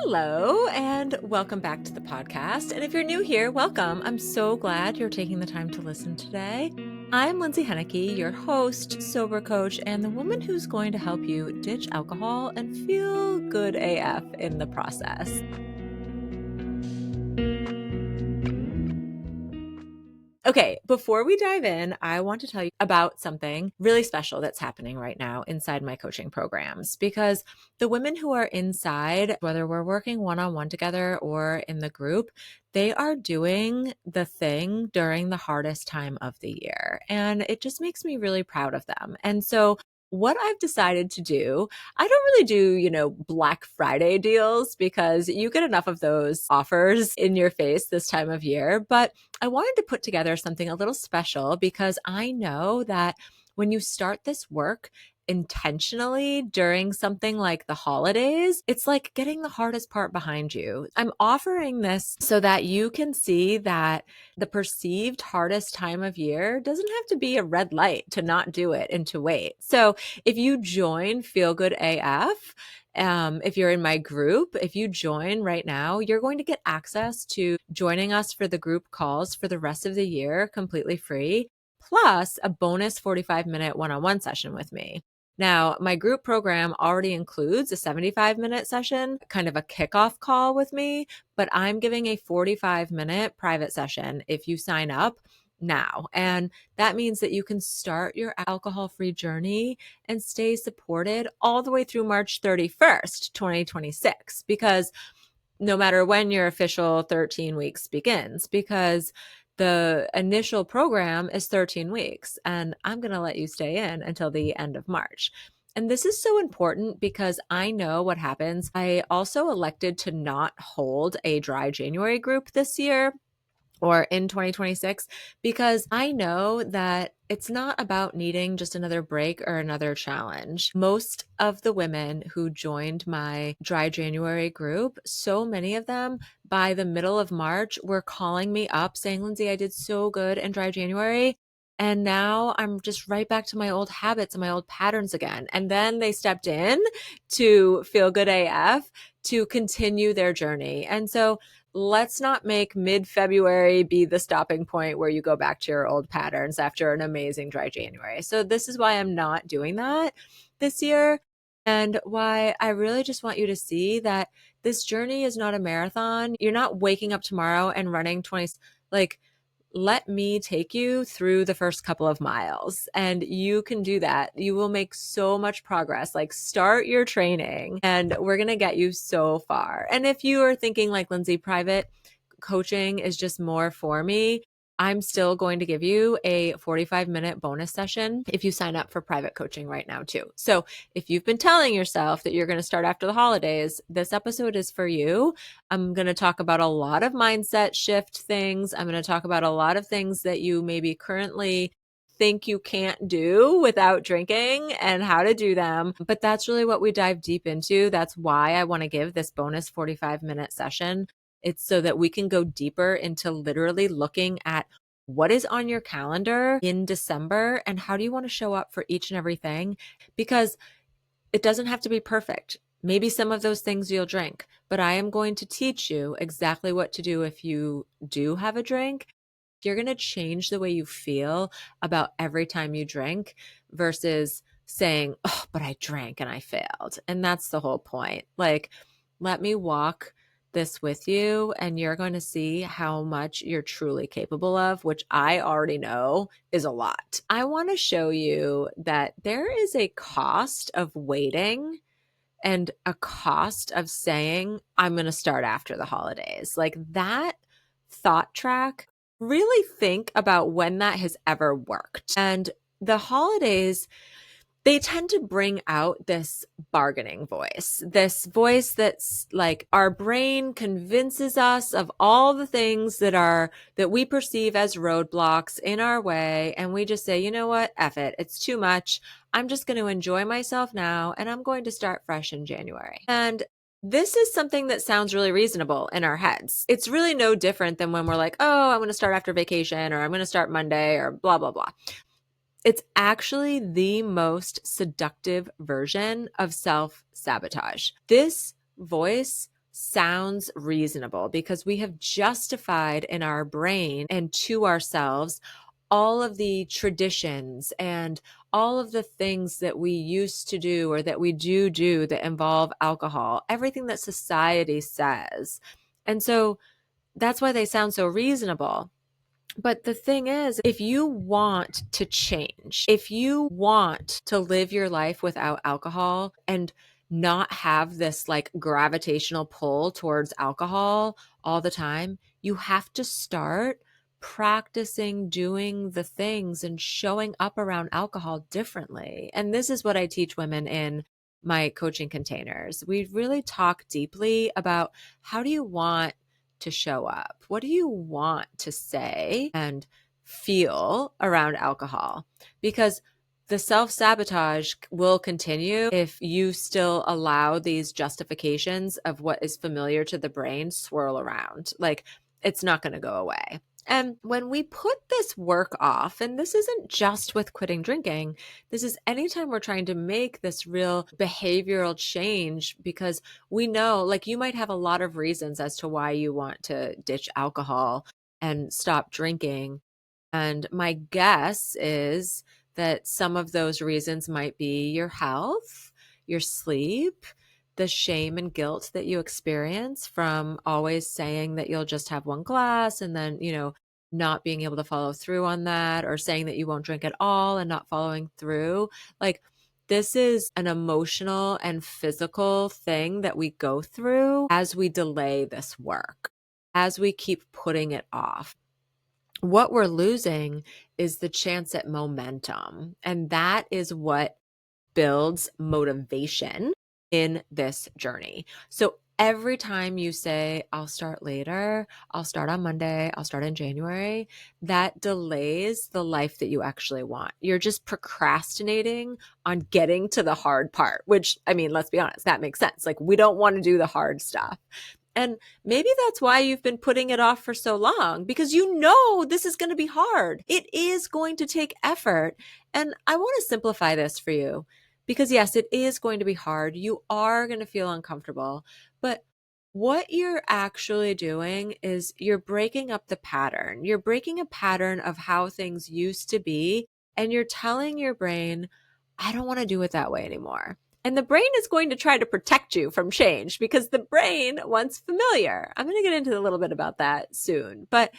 Hello, and welcome back to the podcast. And if you're new here, welcome. I'm so glad you're taking the time to listen today. I'm Lindsay Hennekey, your host, sober coach, and the woman who's going to help you ditch alcohol and feel good AF in the process. Okay, before we dive in, I want to tell you about something really special that's happening right now inside my coaching programs, because the women who are inside, whether we're working one-on-one together or in the group, they are doing the thing during the hardest time of the year. And it just makes me really proud of them. And so what I've decided to do, I don't really do, Black Friday deals because you get enough of those offers in your face this time of year. But I wanted to put together something a little special because I know that when you start this work intentionally during something like the holidays, it's like getting the hardest part behind you. I'm offering this so that you can see that the perceived hardest time of year doesn't have to be a red light to not do it and to wait. So if you join Feel Good AF, if you're in my group, if you join right now, you're going to get access to joining us for the group calls for the rest of the year completely free, plus a bonus 45-minute one-on-one session with me. Now, my group program already includes a 75-minute session, kind of a kickoff call with me, but I'm giving a 45-minute private session if you sign up now. And that means that you can start your alcohol-free journey and stay supported all the way through March 31st, 2026, because no matter when your official 13 weeks begins, because the initial program is 13 weeks, and I'm going to let you stay in until the end of March. And this is so important because I know what happens. I also elected to not hold a dry January group this year or in 2026, because I know that it's not about needing just another break or another challenge. Most of the women who joined my dry January group, so many of them by the middle of March were calling me up saying, Lindsay, I did so good in dry January. And now I'm just right back to my old habits and my old patterns again. And then they stepped in to Feel Good AF to continue their journey. And so let's not make mid-February be the stopping point where you go back to your old patterns after an amazing dry January. So this is why I'm not doing that this year, and why I really just want you to see that this journey is not a marathon. You're not waking up tomorrow and running 20, let me take you through the first couple of miles, and you can do that. You will make so much progress. Start your training and we're going to get you so far. And if you are thinking like, Lindsay, private coaching is just more for me, I'm still going to give you a 45-minute bonus session if you sign up for private coaching right now too. So if you've been telling yourself that you're going to start after the holidays, this episode is for you. I'm going to talk about a lot of mindset shift things. I'm going to talk about a lot of things that you maybe currently think you can't do without drinking and how to do them. But that's really what we dive deep into. That's why I want to give this bonus 45-minute session. It's so that we can go deeper into literally looking at what is on your calendar in December and how do you want to show up for each and everything, because it doesn't have to be perfect. Maybe some of those things you'll drink, but I am going to teach you exactly what to do if you do have a drink. You're going to change the way you feel about every time you drink versus saying, oh, but I drank and I failed. And that's the whole point. Let me walk this with you and you're going to see how much you're truly capable of, which I already know is a lot. I want to show you that there is a cost of waiting and a cost of saying, I'm going to start after the holidays. That thought track, really think about when that has ever worked. And the holidays, they tend to bring out this bargaining voice, this voice that's like our brain convinces us of all the things that we perceive as roadblocks in our way. And we just say, you know what? F it. It's too much. I'm just going to enjoy myself now. And I'm going to start fresh in January. And this is something that sounds really reasonable in our heads. It's really no different than when we're like, oh, I'm going to start after vacation, or I'm going to start Monday, or blah, blah, blah. It's actually the most seductive version of self-sabotage. This voice sounds reasonable because we have justified in our brain and to ourselves all of the traditions and all of the things that we used to do or that we do that involve alcohol, everything that society says. And so that's why they sound so reasonable. But the thing is, if you want to change, if you want to live your life without alcohol and not have this like gravitational pull towards alcohol all the time, you have to start practicing doing the things and showing up around alcohol differently. And this is what I teach women in my coaching containers. We really talk deeply about how do you want to show up? What do you want to say and feel around alcohol? Because the self-sabotage will continue if you still allow these justifications of what is familiar to the brain swirl around. Like, it's not going to go away. And when we put this work off, and this isn't just with quitting drinking, this is anytime we're trying to make this real behavioral change, because we know, like, you might have a lot of reasons as to why you want to ditch alcohol and stop drinking. And my guess is that some of those reasons might be your health, your sleep, the shame and guilt that you experience from always saying that you'll just have one glass and then, not being able to follow through on that, or saying that you won't drink at all and not following through. Like, this is an emotional and physical thing that we go through as we delay this work, as we keep putting it off. What we're losing is the chance at momentum. And that is what builds motivation in this journey. So every time you say, I'll start later, I'll start on Monday, I'll start in January, that delays the life that you actually want. You're just procrastinating on getting to the hard part, which, I mean, let's be honest, that makes sense. Like, we don't want to do the hard stuff. And maybe that's why you've been putting it off for so long, because you know this is going to be hard. It is going to take effort. And I want to simplify this for you because, yes, it is going to be hard. You are going to feel uncomfortable. But what you're actually doing is you're breaking up the pattern. You're breaking a pattern of how things used to be. And you're telling your brain, I don't want to do it that way anymore. And the brain is going to try to protect you from change because the brain wants familiar. I'm going to get into a little bit about that soon. But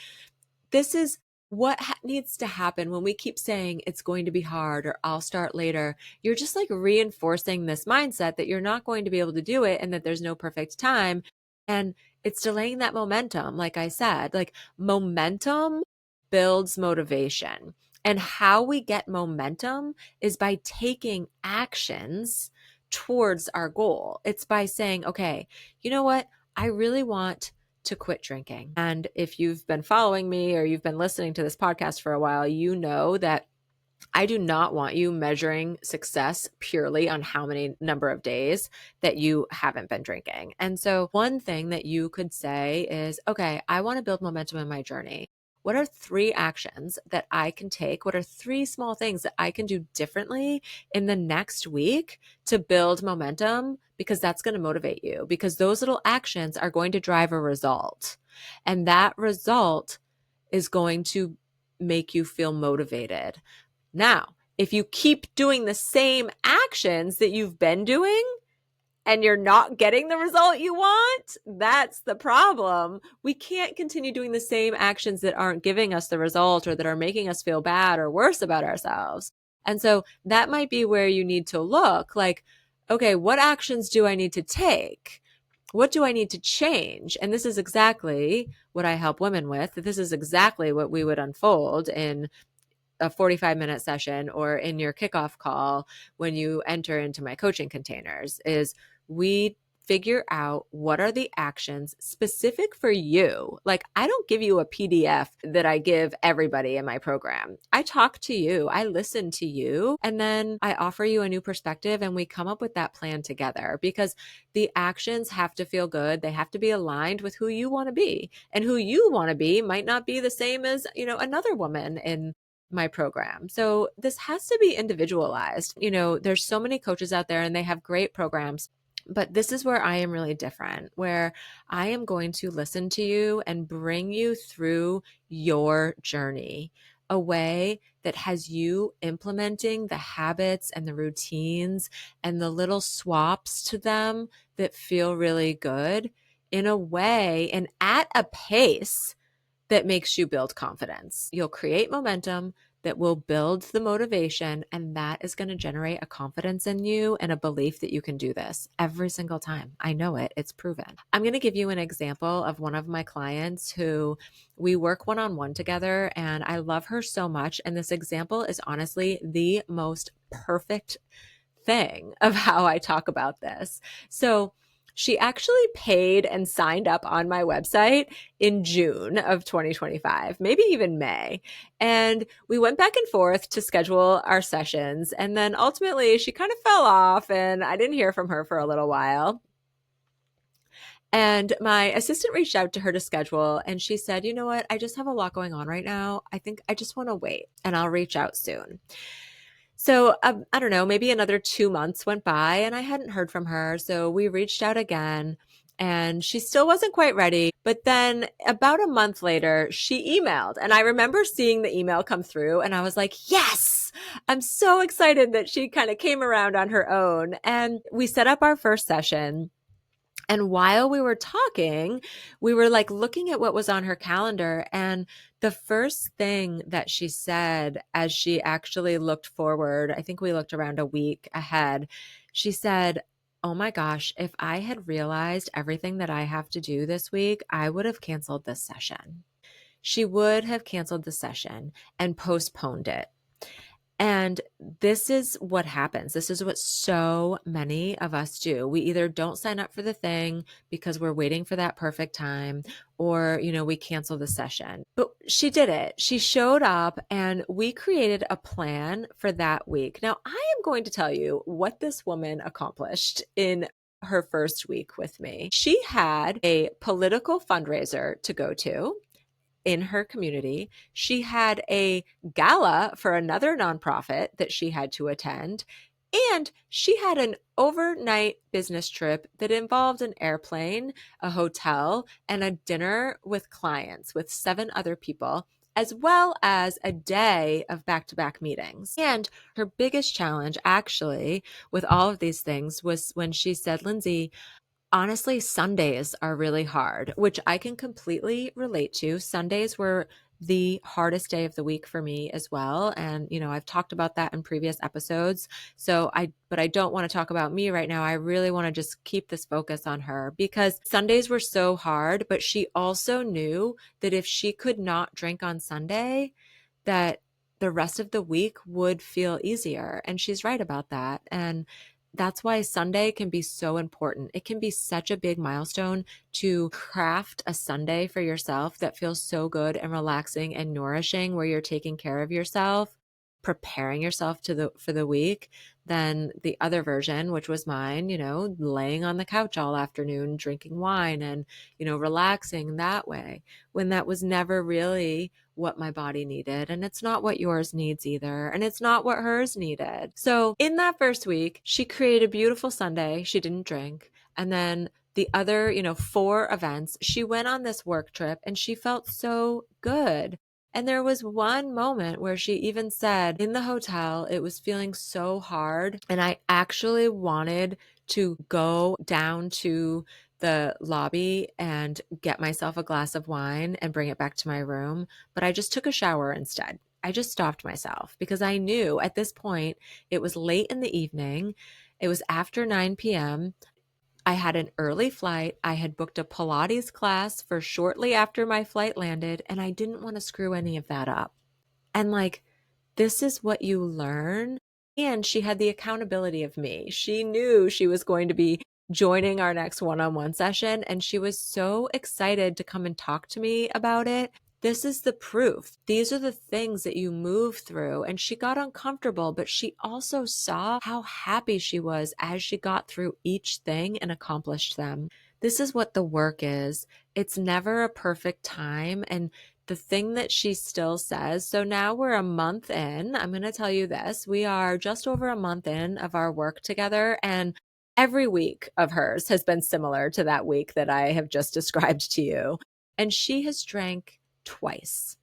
this is what needs to happen when we keep saying it's going to be hard or I'll start later. You're just like reinforcing this mindset that you're not going to be able to do it and that there's no perfect time. And it's delaying that momentum. Like I said, like, momentum builds motivation. And how we get momentum is by taking actions towards our goal. It's by saying, okay, you know what? I really want to quit drinking. And if you've been following me or you've been listening to this podcast for a while, you know that I do not want you measuring success purely on how many number of days that you haven't been drinking. And so one thing that you could say is, okay, I want to build momentum in my journey. What are 3 actions that I can take? What are 3 small things that I can do differently in the next week to build momentum? Because that's going to motivate you, because those little actions are going to drive a result. And that result is going to make you feel motivated. Now, if you keep doing the same actions that you've been doing and you're not getting the result you want, that's the problem. We can't continue doing the same actions that aren't giving us the result or that are making us feel bad or worse about ourselves. And so that might be where you need to look like, okay, what actions do I need to take? What do I need to change? And this is exactly what I help women with. This is exactly what we would unfold in a 45-minute session or in your kickoff call when you enter into my coaching containers. Is we figure out what are the actions specific for you. Like, I don't give you a PDF that I give everybody in my program. I talk to you, I listen to you, and then I offer you a new perspective and we come up with that plan together, because the actions have to feel good. They have to be aligned with who you want to be, and who you want to be might not be the same as, another woman in my program. So this has to be individualized. There's so many coaches out there and they have great programs. But this is where I am really different, where I am going to listen to you and bring you through your journey, a way that has you implementing the habits and the routines and the little swaps to them that feel really good in a way and at a pace that makes you build confidence. You'll create momentum that will build the motivation, and that is going to generate a confidence in you and a belief that you can do this every single time. I know it, it's proven. I'm going to give you an example of one of my clients who we work one-on-one together, and I love her so much. And this example is honestly the most perfect thing of how I talk about this. So she actually paid and signed up on my website in June of 2025, maybe even May. And we went back and forth to schedule our sessions. And then ultimately she kind of fell off and I didn't hear from her for a little while. And my assistant reached out to her to schedule and she said, you know what? I just have a lot going on right now. I think I just want to wait and I'll reach out soon. So I don't know, maybe another 2 months went by and I hadn't heard from her. So we reached out again and she still wasn't quite ready. But then about a month later, she emailed. And I remember seeing the email come through and I was like, yes, I'm so excited that she kind of came around on her own. And we set up our first session. And while we were talking, we were like looking at what was on her calendar. And the first thing that she said as she actually looked forward, I think we looked around a week ahead, she said, oh my gosh, if I had realized everything that I have to do this week, I would have canceled this session. She would have canceled the session and postponed it. And this is what happens. This is what so many of us do. We either don't sign up for the thing because we're waiting for that perfect time or, we cancel the session. But she did it. She showed up and we created a plan for that week. Now, I am going to tell you what this woman accomplished in her first week with me. She had a political fundraiser to go to in her community. She had a gala for another nonprofit that she had to attend. And she had an overnight business trip that involved an airplane, a hotel, and a dinner with clients with 7 other people, as well as a day of back-to-back meetings. And her biggest challenge, actually, with all of these things was when she said, Lindsay, honestly, Sundays are really hard, which I can completely relate to. Sundays were the hardest day of the week for me as well. And, I've talked about that in previous episodes. But I don't want to talk about me right now. I really want to just keep this focus on her because Sundays were so hard, but she also knew that if she could not drink on Sunday, that the rest of the week would feel easier. And she's right about that. And that's why Sunday can be so important. It can be such a big milestone to craft a Sunday for yourself that feels so good and relaxing and nourishing, where you're taking care of yourself, preparing yourself for the week, than the other version, which was mine, laying on the couch all afternoon, drinking wine and, relaxing that way, when that was never really what my body needed. And it's not what yours needs either. And it's not what hers needed. So in that first week, she created a beautiful Sunday. She didn't drink. And then the other, 4 events, she went on this work trip and she felt so good. And there was one moment where she even said in the hotel, it was feeling so hard. And I actually wanted to go down to the lobby and get myself a glass of wine and bring it back to my room. But I just took a shower instead. I just stopped myself because I knew at this point it was late in the evening. It was after 9 p.m. I had an early flight. I had booked a Pilates class for shortly after my flight landed, and I didn't want to screw any of that up. And this is what you learn. And she had the accountability of me. She knew she was going to be joining our next one-on-one session, and she was so excited to come and talk to me about it. This is the proof. These are the things that you move through. And she got uncomfortable, but she also saw how happy she was as she got through each thing and accomplished them. This is what the work is. It's never a perfect time. And the thing that she still says, so now we're a month in, I'm going to tell you this, we are just over a month in of our work together. And Every week of hers has been similar to that week that I have just described to you. And she has drank twice.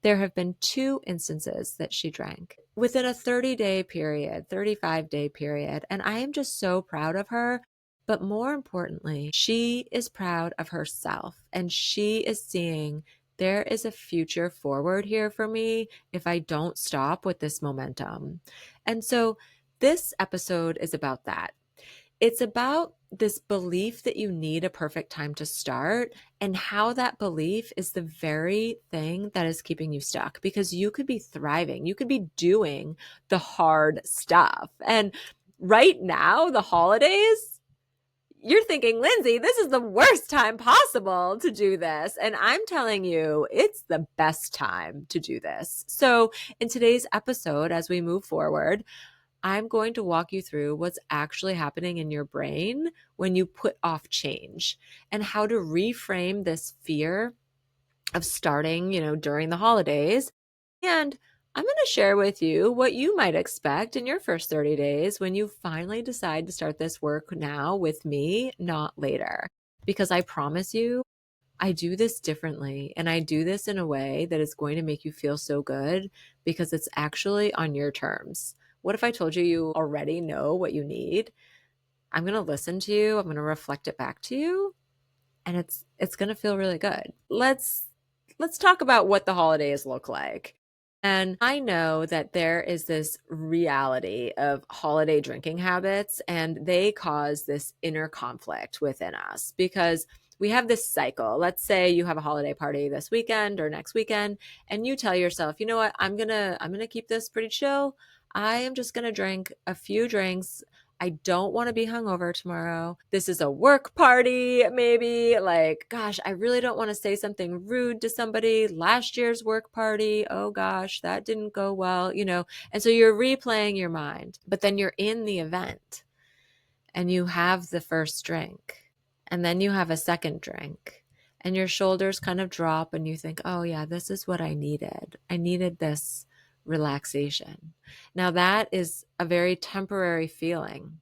There have been 2 instances that she drank within a 30-day period, 35-day period. And I am just so proud of her. But more importantly, she is proud of herself, and she is seeing there is a future forward here for me if I don't stop with this momentum. And so this episode is about that. It's about this belief that you need a perfect time to start, and how that belief is the very thing that is keeping you stuck, because you could be thriving. You could be doing the hard stuff. And right now, the holidays, you're thinking, Lindsay, this is the worst time possible to do this. And I'm telling you, it's the best time to do this. So in today's episode, as we move forward, I'm going to walk you through what's actually happening in your brain when you put off change, and how to reframe this fear of starting, during the holidays. And I'm going to share with you what you might expect in your first 30 days when you finally decide to start this work now with me, not later. Because I promise you, I do this differently, and I do this in a way that is going to make you feel so good, because it's actually on your terms. What if I told you you already know what you need? I'm going to listen to you. I'm going to reflect it back to you, and it's going to feel really good. Let's talk about what the holidays look like. And I know that there is this reality of holiday drinking habits, and they cause this inner conflict within us, because we have this cycle. Let's say you have a holiday party this weekend or next weekend, and you tell yourself, you know what, I'm going to keep this pretty chill. I am just going to drink a few drinks. I don't want to be hungover tomorrow. This is a work party, maybe. Like, gosh, I really don't want to say something rude to somebody. Last year's work party, oh gosh, that didn't go well, And so you're replaying your mind, but then you're in the event and you have the first drink, and then you have a second drink, and your shoulders kind of drop, and you think, oh yeah, this is what I needed. I needed this relaxation. Now that is a very temporary feeling.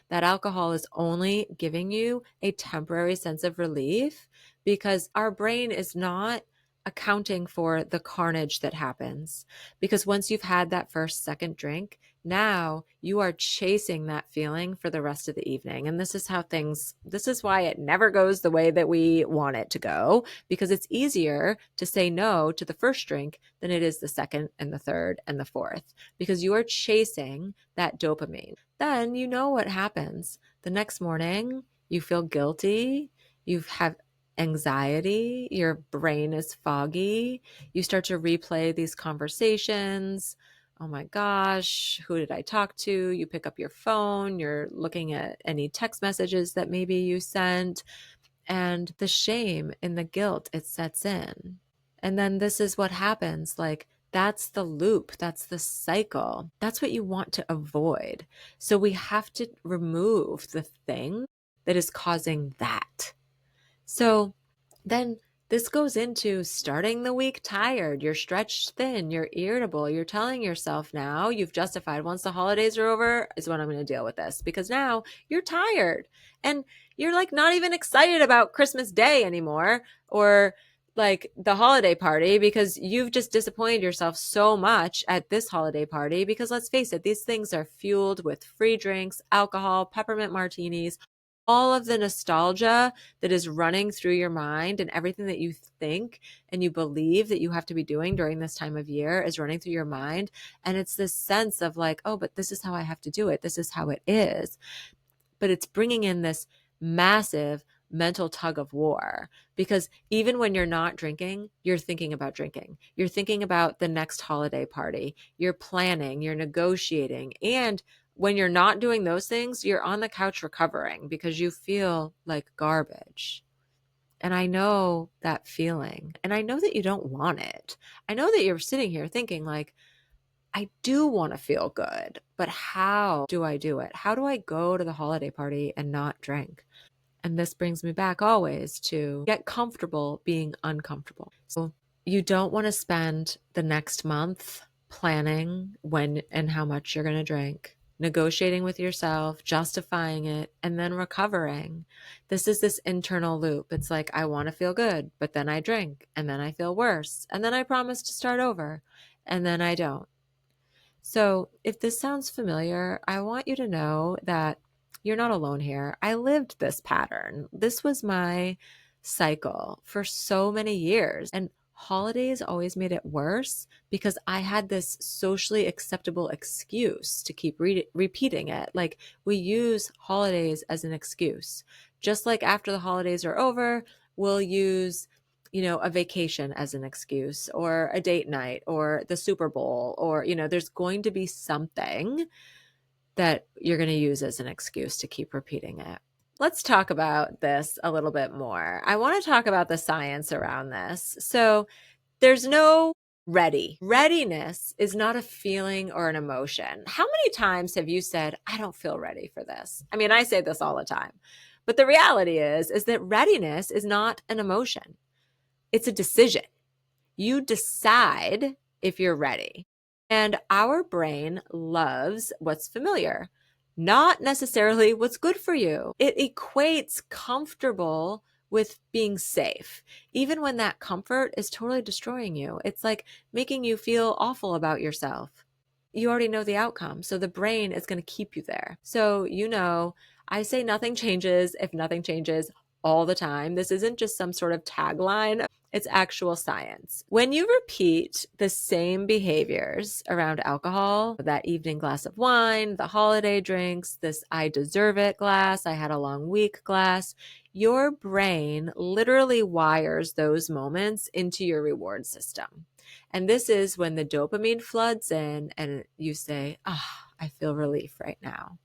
That alcohol is only giving you a temporary sense of relief, because our brain is not accounting for the carnage that happens. Because once you've had that first, second drink, now you are chasing that feeling for the rest of the evening. And this is why it never goes the way that we want it to go, because it's easier to say no to the first drink than it is the second and the third and the fourth, because you are chasing that dopamine. Then you know what happens. The next morning, you feel guilty. You have anxiety. Your brain is foggy. You start to replay these conversations. Oh my gosh, who did I talk to? You pick up your phone, you're looking at any text messages that maybe you sent, and the shame and the guilt, it sets in. And then this is what happens. Like, that's the loop. That's the cycle. That's what you want to avoid. So we have to remove the thing that is causing that. So then this goes into starting the week tired. You're stretched thin. You're irritable. You're telling yourself now, you've justified, once the holidays are over is when I'm going to deal with this, because now you're tired and you're like not even excited about Christmas Day anymore, or like the holiday party, because you've just disappointed yourself so much at this holiday party. Because let's face it, these things are fueled with free drinks, alcohol, peppermint martinis, all of the nostalgia that is running through your mind, and everything that you think and you believe that you have to be doing during this time of year is running through your mind. And it's this sense of like, oh, but this is how I have to do it. This is how it is. But it's bringing in this massive mental tug of war, because even when you're not drinking, you're thinking about drinking. You're thinking about the next holiday party. You're planning, you're negotiating. And when you're not doing those things, you're on the couch recovering because you feel like garbage. And I know that feeling. And I know that you don't want it. I know that you're sitting here thinking like, I do want to feel good, but how do I do it? How do I go to the holiday party and not drink? And this brings me back always to get comfortable being uncomfortable. So you don't want to spend the next month planning when and how much you're going to drink. negotiating with yourself, justifying it, and then recovering. This is this internal loop. It's like, I want to feel good, but then I drink, and then I feel worse, and then I promise to start over, and then I don't. So if this sounds familiar, I want you to know that you're not alone here. I lived this pattern. This was my cycle for so many years. And holidays always made it worse because I had this socially acceptable excuse to keep repeating it. Like, we use holidays as an excuse. Just like after the holidays are over, we'll use a vacation as an excuse, or a date night, or the Super Bowl, or, there's going to be something that you're going to use as an excuse to keep repeating it. Let's talk about this a little bit more. I want to talk about the science around this. So there's no ready. Readiness is not a feeling or an emotion. How many times have you said, I don't feel ready for this? I mean, I say this all the time, but the reality is that readiness is not an emotion. It's a decision. You decide if you're ready. And our brain loves what's familiar, not necessarily what's good for you. It equates comfortable with being safe, even when that comfort is totally destroying you. It's like making you feel awful about yourself. You already know the outcome, so the brain is going to keep you there. So, I say nothing changes if nothing changes all the time. This isn't just some sort of tagline. It's actual science. When you repeat the same behaviors around alcohol, that evening glass of wine, the holiday drinks, this I deserve it glass, I had a long week glass, your brain literally wires those moments into your reward system. And this is when the dopamine floods in and you say, I feel relief right now.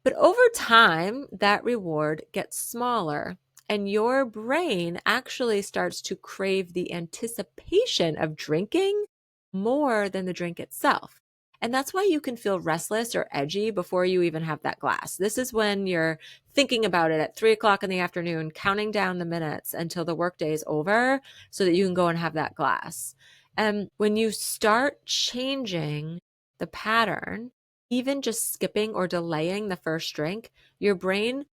But over time, that reward gets smaller. And your brain actually starts to crave the anticipation of drinking more than the drink itself. And that's why you can feel restless or edgy before you even have that glass. This is when you're thinking about it at 3:00 in the afternoon, counting down the minutes until the workday is over so that you can go and have that glass. And when you start changing the pattern, even just skipping or delaying the first drink, your brain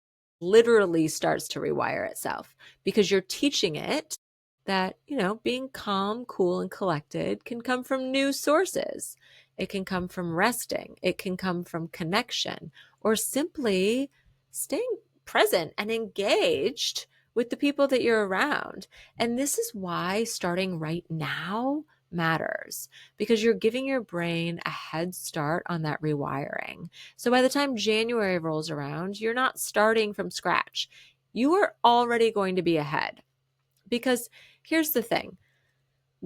literally starts to rewire itself because you're teaching it that, being calm, cool, and collected can come from new sources. It can come from resting. It can come from connection, or simply staying present and engaged with the people that you're around. And this is why starting right now matters, because you're giving your brain a head start on that rewiring. So by the time January rolls around, you're not starting from scratch. You are already going to be ahead. Because here's the thing,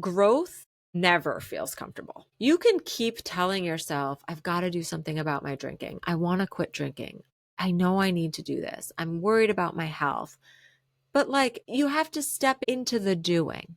growth never feels comfortable. You can keep telling yourself, I've got to do something about my drinking. I want to quit drinking. I know I need to do this. I'm worried about my health. But you have to step into the doing.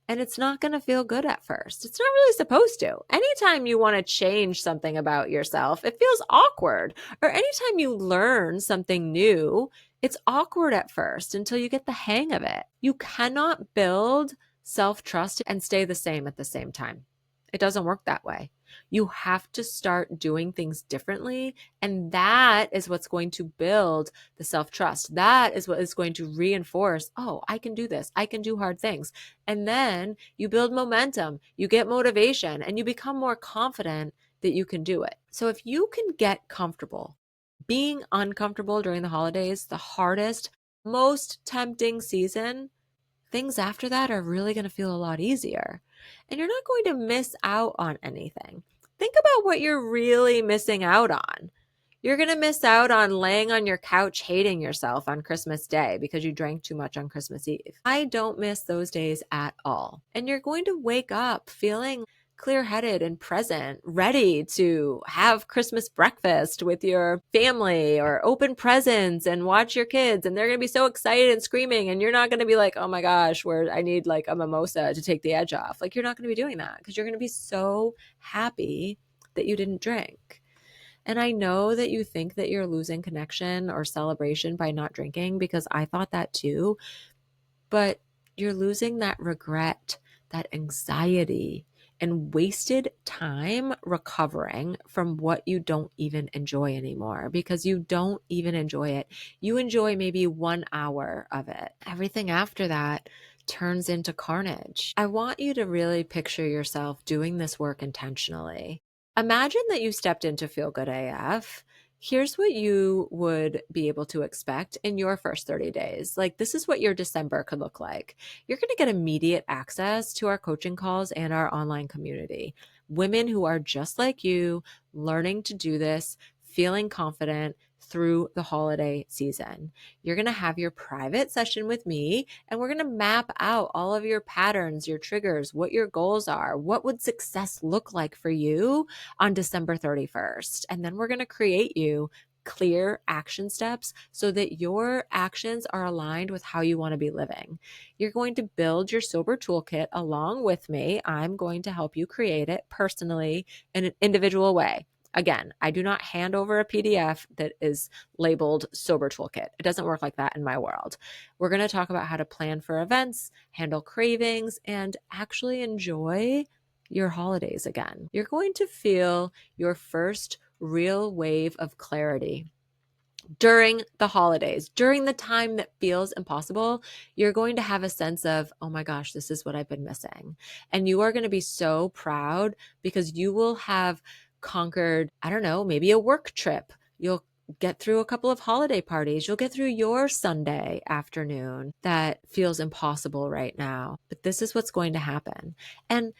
And it's not going to feel good at first. It's not really supposed to. Anytime you want to change something about yourself, it feels awkward. Or anytime you learn something new, it's awkward at first until you get the hang of it. You cannot build self-trust and stay the same at the same time. It doesn't work that way. You have to start doing things differently. And that is what's going to build the self-trust. That is what is going to reinforce, I can do this. I can do hard things. And then you build momentum, you get motivation, and you become more confident that you can do it. So if you can get comfortable being uncomfortable during the holidays, the hardest, most tempting season, things after that are really going to feel a lot easier. And you're not going to miss out on anything. Think about what you're really missing out on. You're going to miss out on laying on your couch hating yourself on Christmas Day because you drank too much on Christmas Eve. I don't miss those days at all. And you're going to wake up feeling clear-headed and present, ready to have Christmas breakfast with your family or open presents and watch your kids. And they're going to be so excited and screaming. And you're not going to be like, oh my gosh, I need a mimosa to take the edge off. You're not going to be doing that because you're going to be so happy that you didn't drink. And I know that you think that you're losing connection or celebration by not drinking, because I thought that too. But you're losing that regret, that anxiety. and wasted time recovering from what you don't even enjoy anymore, because you don't even enjoy it. You enjoy maybe 1 hour of it. Everything after that turns into carnage. I want you to really picture yourself doing this work intentionally. Imagine that you stepped into Feel Good AF. Here's what you would be able to expect in your first 30 days. Like, this is what your December could look like. You're going to get immediate access to our coaching calls and our online community. Women who are just like you, learning to do this, feeling confident through the holiday season. You're going to have your private session with me, and we're going to map out all of your patterns, your triggers, what your goals are. What would success look like for you on December 31st? And then we're going to create you clear action steps so that your actions are aligned with how you want to be living. You're going to build your sober toolkit along with me. I'm going to help you create it personally in an individual way. Again, I do not hand over a PDF that is labeled sober toolkit. It doesn't work like that in my world. We're going to talk about how to plan for events, handle cravings, and actually enjoy your holidays again. You're going to feel your first real wave of clarity during the holidays, during the time that feels impossible. You're going to have a sense of, oh my gosh, this is what I've been missing. And you are going to be so proud because you will have conquered, I don't know, maybe a work trip. You'll get through a couple of holiday parties. You'll get through your Sunday afternoon that feels impossible right now. But this is what's going to happen. And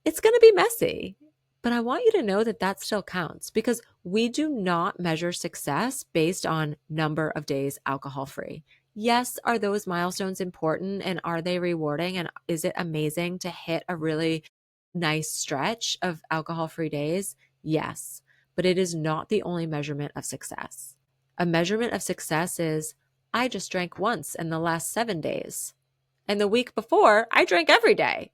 it's going to be messy, but I want you to know that that still counts, because we do not measure success based on number of days alcohol free. Yes, are those milestones important, and are they rewarding? And is it amazing to hit a really nice stretch of alcohol free days? Yes, but it is not the only measurement of success. A measurement of success is, I just drank once in the last 7 days. And the week before, I drank every day.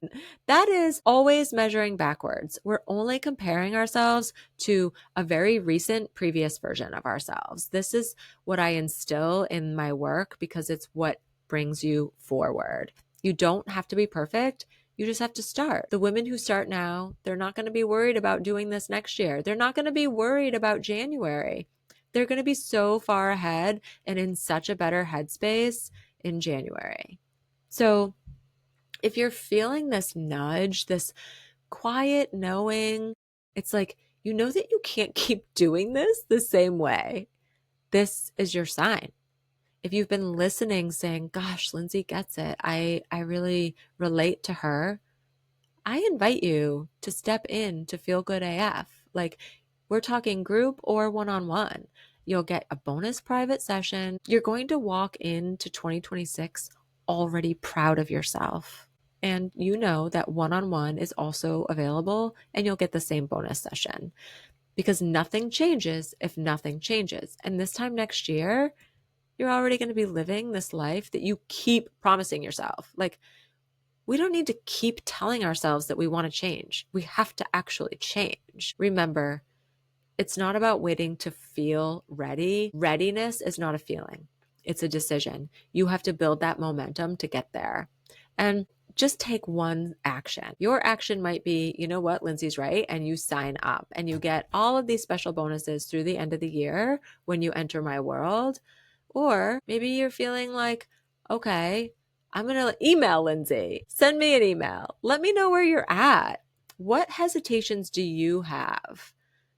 That is always measuring backwards. We're only comparing ourselves to a very recent previous version of ourselves. This is what I instill in my work because it's what brings you forward. You don't have to be perfect. You just have to start. The women who start now, they're not going to be worried about doing this next year. They're not going to be worried about January. They're going to be so far ahead and in such a better headspace in January. So if you're feeling this nudge, this quiet knowing, it's like, you know that you can't keep doing this the same way. This is your sign. If you've been listening saying, gosh, Lindsay gets it, I really relate to her, I invite you to step in to Feel Good AF. Like, we're talking group or one-on-one. You'll get a bonus private session. You're going to walk into 2026 already proud of yourself. And you know that one-on-one is also available, and you'll get the same bonus session, because nothing changes if nothing changes. And this time next year, you're already going to be living this life that you keep promising yourself. Like, we don't need to keep telling ourselves that we want to change. We have to actually change. Remember, it's not about waiting to feel ready. Readiness is not a feeling. It's a decision. You have to build that momentum to get there. And just take one action. Your action might be, you know what, Lindsay's right, and you sign up and you get all of these special bonuses through the end of the year when you enter my world. Or maybe you're feeling like, okay, I'm going to email Lindsay. Send me an email. Let me know where you're at. What hesitations do you have?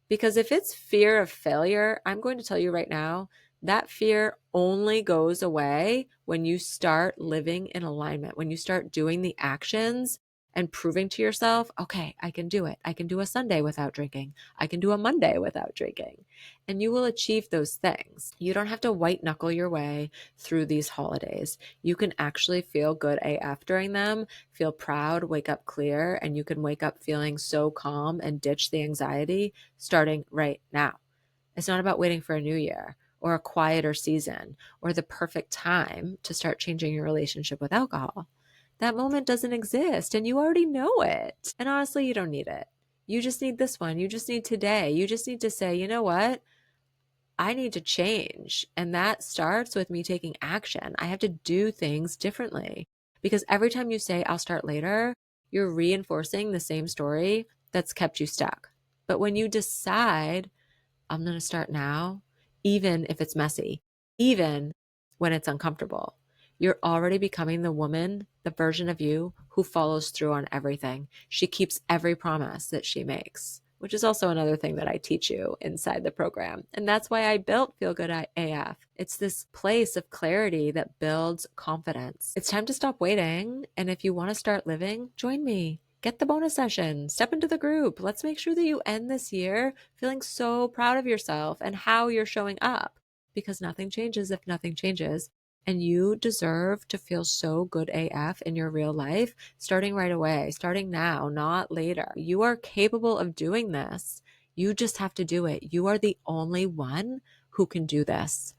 Because if it's fear of failure, I'm going to tell you right now, that fear only goes away when you start living in alignment, when you start doing the actions and proving to yourself, okay, I can do it. I can do a Sunday without drinking. I can do a Monday without drinking. And you will achieve those things. You don't have to white knuckle your way through these holidays. You can actually feel good AF during them, feel proud, wake up clear, and you can wake up feeling so calm and ditch the anxiety starting right now. It's not about waiting for a new year or a quieter season or the perfect time to start changing your relationship with alcohol. That moment doesn't exist, and you already know it. And honestly, you don't need it. You just need this one. You just need today. You just need to say, you know what? I need to change. And that starts with me taking action. I have to do things differently, because every time you say, I'll start later, You're reinforcing the same story that's kept you stuck. But when you decide, I'm going to start now, even if it's messy, even when it's uncomfortable, you're already becoming the woman, the version of you who follows through on everything. She keeps every promise that she makes, which is also another thing that I teach you inside the program. And that's why I built Feel Good AF. It's this place of clarity that builds confidence. It's time to stop waiting. And if you want to start living, join me. Get the bonus session, step into the group. Let's make sure that you end this year feeling so proud of yourself and how you're showing up, because nothing changes if nothing changes. And you deserve to feel so good AF in your real life, starting right away, starting now, not later. You are capable of doing this. You just have to do it. You are the only one who can do this.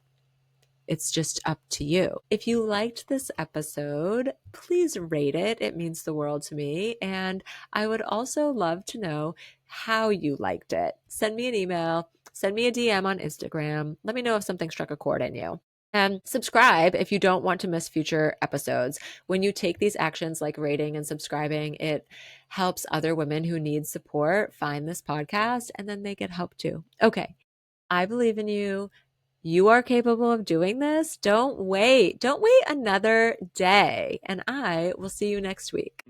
It's just up to you. If you liked this episode, please rate it. It means the world to me. And I would also love to know how you liked it. Send me an email, send me a DM on Instagram. Let me know if something struck a chord in you. And subscribe if you don't want to miss future episodes. When you take these actions like rating and subscribing, it helps other women who need support find this podcast, and then they get help too. Okay. I believe in you. You are capable of doing this. Don't wait. Don't wait another day. And I will see you next week.